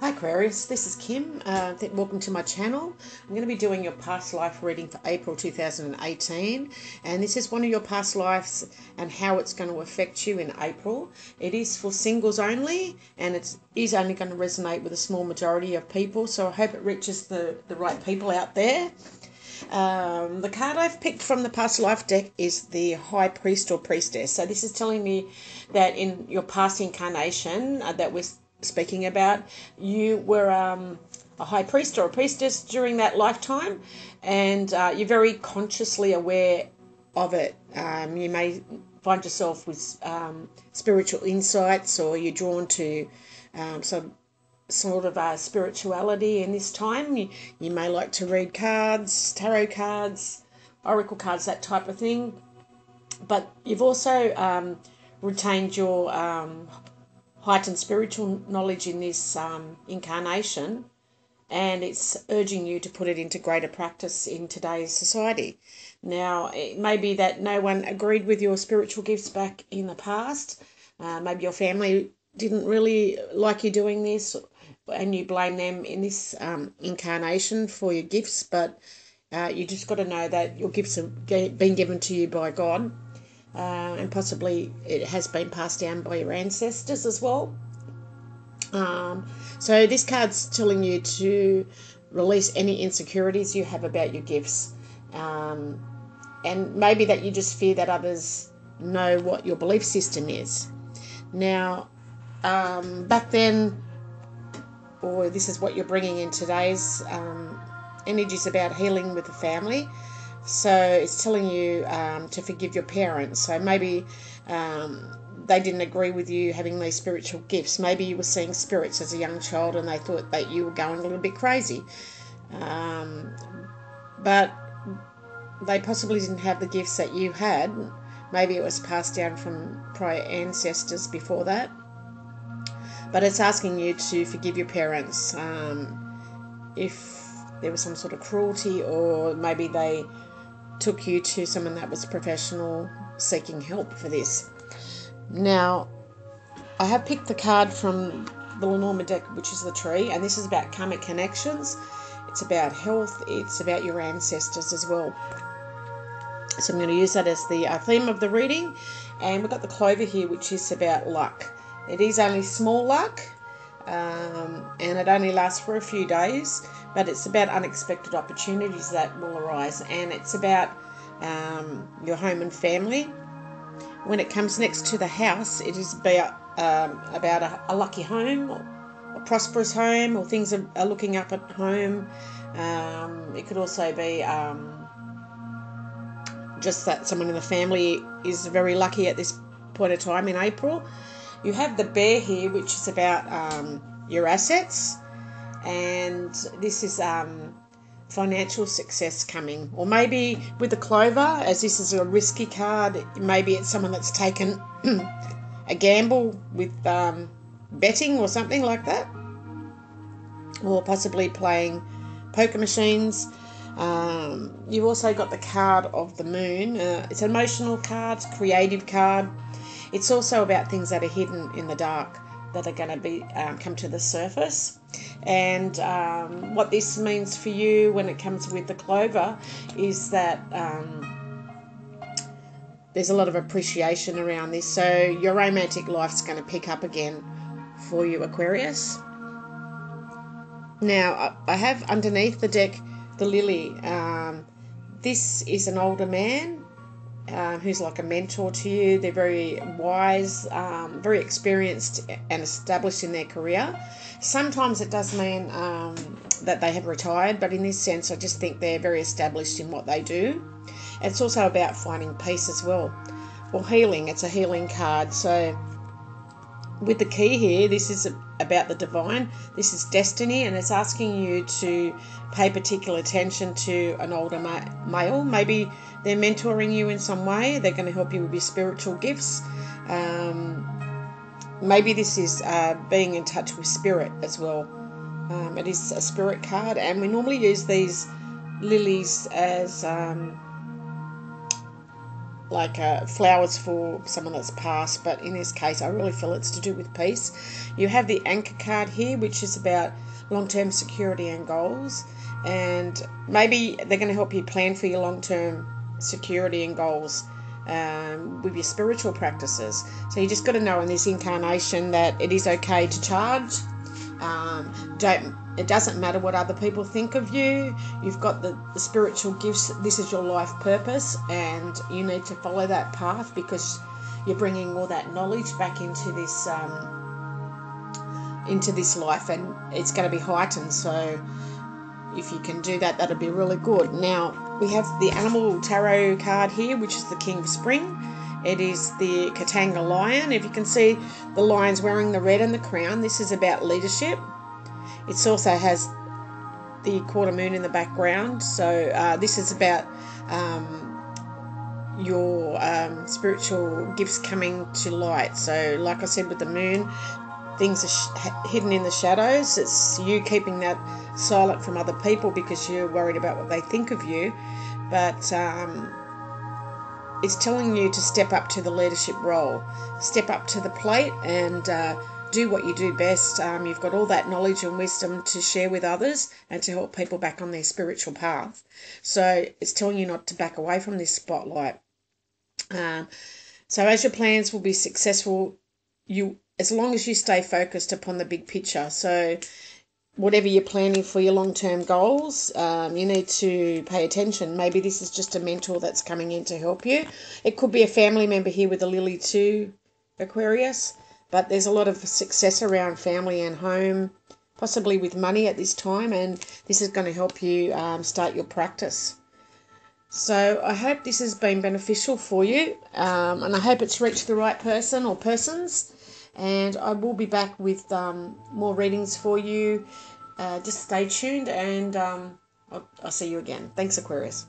Hi Aquarius, this is Kim. Welcome to my channel. I'm going to be doing your past life reading for April 2018, and this is one of your past lives and how it's going to affect you in April. It is for singles only, and it is only going to resonate with a small majority of people, so I hope it reaches the right people out there. The card I've picked from the past life deck is the High Priest or Priestess. So this is telling me that in your past incarnation that we're speaking about, you were a high priest or a priestess during that lifetime, and you're very consciously aware of it. You may find yourself with spiritual insights, or you're drawn to some sort of spirituality in this time. You may like to read cards, tarot cards, oracle cards, that type of thing. But you've also retained your heightened spiritual knowledge in this incarnation, and it's urging you to put it into greater practice in today's society. Now, it may be that no one agreed with your spiritual gifts back in the past. Maybe your family didn't really like you doing this, and you blame them in this incarnation for your gifts, but you just got to know that your gifts have been given to you by God, and possibly it has been passed down by your ancestors as well. So this card's telling you to release any insecurities you have about your gifts, and maybe that you just fear that others know what your belief system is. Now, back then, or this is what you're bringing in today's energies about healing with the family. So it's telling you to forgive your parents. So maybe they didn't agree with you having these spiritual gifts. Maybe you were seeing spirits as a young child and they thought that you were going a little bit crazy. But they possibly didn't have the gifts that you had. Maybe it was passed down from prior ancestors before that. But it's asking you to forgive your parents if there was some sort of cruelty, or maybe they took you to someone that was professional seeking help for this. Now, I have picked the card from the Lenormand deck, which is the Tree, and this is about karmic connections. It's about health. It's about your ancestors as well. So I'm going to use that as the theme of the reading. And we've got the Clover here, which is about luck. It is only small luck, and it only lasts for a few days, but it's about unexpected opportunities that will arise, and it's about your home and family. When it comes next to the house, it is about a lucky home, or a prosperous home, or things are looking up at home. It could also be just that someone in the family is very lucky at this point of time in April. You have the Bear here, which is about your assets, and this is financial success coming. Or maybe with the Clover, as this is a risky card, maybe it's someone that's taken a gamble with betting or something like that, or possibly playing poker machines. You've also got the card of the Moon. It's an emotional card, it's a creative card. It's also about things that are hidden in the dark that are going to be come to the surface. And what this means for you when it comes with the Clover is that there's a lot of appreciation around this. So your romantic life's going to pick up again for you, Aquarius. Now, I have underneath the deck the Lily. This is an older man who's like a mentor to you. They're very wise, very experienced and established in their career. Sometimes it does mean that they have retired, but in this sense I just think they're very established in what they do. It's also about finding peace as well, or healing. It's a healing card. So with the key here, this is about the divine. This is destiny, and it's asking you to pay particular attention to an older male. Maybe they're mentoring you in some way. They're going to help you with your spiritual gifts. Maybe this is being in touch with spirit as well. It is a spirit card, and we normally use these lilies as like flowers for someone that's passed, but in this case I really feel it's to do with peace. You have the anchor card here, which is about long-term security and goals, and maybe they're going to help you plan for your long-term security and goals with your spiritual practices. So you just got to know in this incarnation that it is okay to charge. It doesn't matter what other people think of you. You've got the spiritual gifts. This is your life purpose, and you need to follow that path because you're bringing all that knowledge back into this life, and it's going to be heightened. So if you can do that, that'll be really good. Now we have the animal tarot card here, which is the King of Spring. It is the Katanga lion. If you can see, the lion's wearing the red and the crown. This is about leadership. It also has the quarter moon in the background. So this is about your spiritual gifts coming to light. So like I said with the moon, things are hidden in the shadows. It's you keeping that silent from other people because you're worried about what they think of you. But it's telling you to step up to the leadership role, step up to the plate, and do what you do best. You've got all that knowledge and wisdom to share with others and to help people back on their spiritual path. So it's telling you not to back away from this spotlight. So as your plans will be successful, as long as you stay focused upon the big picture. So whatever you're planning for your long-term goals, you need to pay attention. Maybe this is just a mentor that's coming in to help you. It could be a family member here with a lily too, Aquarius. But there's a lot of success around family and home, possibly with money at this time, and this is going to help you start your practice. So I hope this has been beneficial for you, and I hope it's reached the right person or persons. And I will be back with more readings for you. Just stay tuned, and I'll see you again. Thanks, Aquarius.